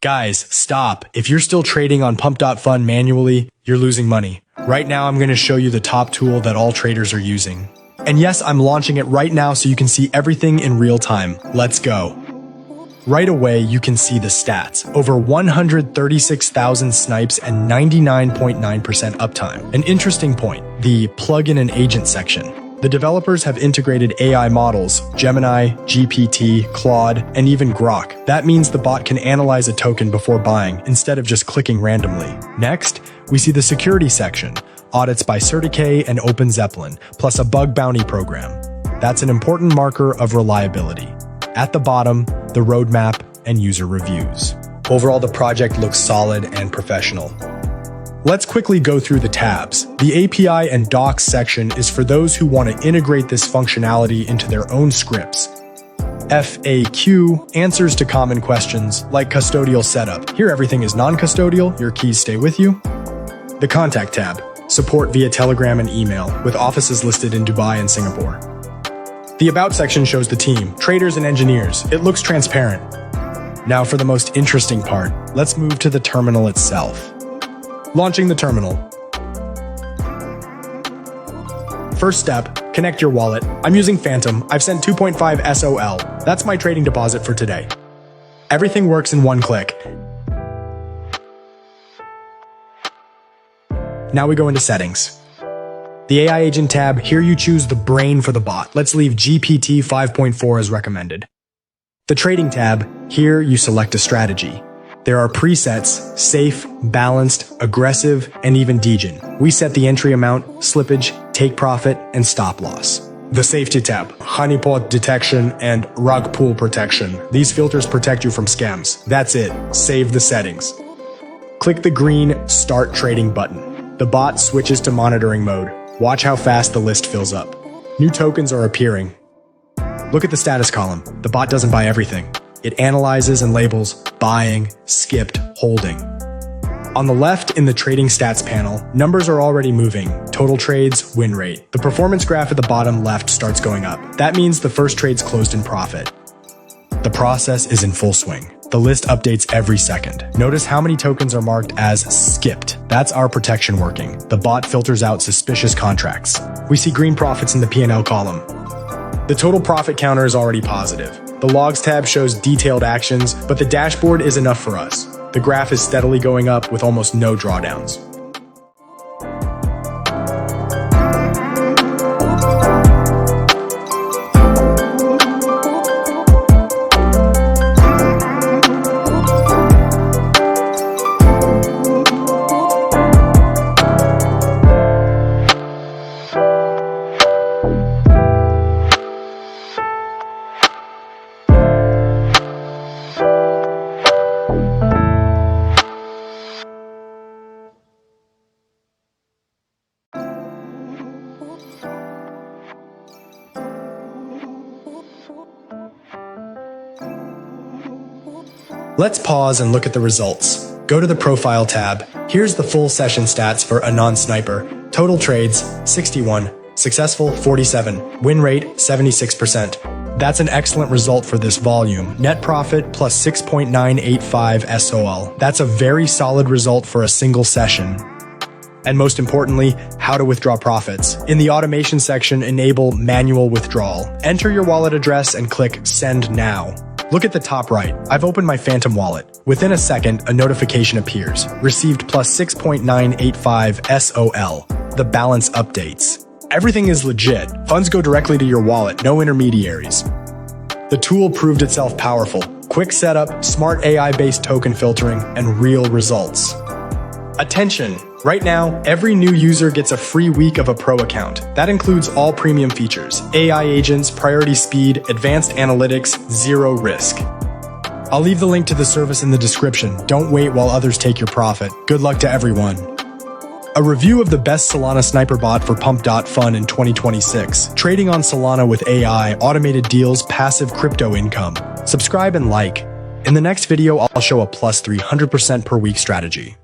Guys, stop. If you're still trading on pump.fun manually, you're losing money. Right now, I'm going to show you the top tool that all traders are using. And yes, I'm launching it right now so you can see everything in real time. Let's go. Right away, you can see the stats. Over 136,000 snipes and 99.9% uptime. An interesting point, the plugin and agent section. The developers have integrated AI models, Gemini, GPT, Claude, and even Grok. That means the bot can analyze a token before buying, instead of just clicking randomly. Next, we see the security section, audits by CertiK and OpenZeppelin, plus a bug bounty program. That's an important marker of reliability. At the bottom, the roadmap and user reviews. Overall, the project looks solid and professional. Let's quickly go through the tabs. The API and docs section is for those who want to integrate this functionality into their own scripts. FAQ, answers to common questions like custodial setup. Here everything is non-custodial, your keys stay with you. The contact tab, support via Telegram and email, with offices listed in Dubai and Singapore. The about section shows the team, traders and engineers. It looks transparent. Now for the most interesting part, let's move to the terminal itself. Launching the terminal. First step, connect your wallet. I'm using Phantom. I've sent 2.5 SOL. That's my trading deposit for today. Everything works in one click. Now we go into settings. The AI agent tab, here you choose the brain for the bot. Let's leave GPT 5.4 as recommended. The trading tab, here you select a strategy. There are presets, safe, balanced, aggressive, and even degen. We set the entry amount, slippage, take profit, and stop loss. The safety tab, honeypot detection and rug pull protection. These filters protect you from scams. That's it. Save the settings. Click the green Start Trading button. The bot switches to monitoring mode. Watch how fast the list fills up. New tokens are appearing. Look at the status column. The bot doesn't buy everything. It analyzes and labels buying, skipped, holding. On the left in the trading stats panel, numbers are already moving. Total trades, win rate. The performance graph at the bottom left starts going up. That means the first trade's closed in profit. The process is in full swing. The list updates every second. Notice how many tokens are marked as skipped. That's our protection working. The bot filters out suspicious contracts. We see green profits in the P&L column. The total profit counter is already positive. The Logs tab shows detailed actions, but the dashboard is enough for us. The graph is steadily going up with almost no drawdowns. Let's pause and look at the results. Go to the Profile tab. Here's the full session stats for a non-sniper. Total trades, 61. Successful, 47. Win rate, 76%. That's an excellent result for this volume. Net profit plus 6.985 SOL. That's a very solid result for a single session. And most importantly, how to withdraw profits. In the automation section, enable manual withdrawal. Enter your wallet address and click Send Now. Look at the top right. I've opened my Phantom wallet. Within a second, a notification appears. Received plus 6.985 SOL. The balance updates. Everything is legit. Funds go directly to your wallet, no intermediaries. The tool proved itself powerful. Quick setup, smart AI-based token filtering, and real results. Attention! Right now, every new user gets a free week of a pro account. That includes all premium features, AI agents, priority speed, advanced analytics, zero risk. I'll leave the link to the service in the description. Don't wait while others take your profit. Good luck to everyone. A review of the best Solana sniper bot for pump.fun in 2026. Trading on Solana with AI, automated deals, passive crypto income. Subscribe and like. In the next video, I'll show a plus 300% per week strategy.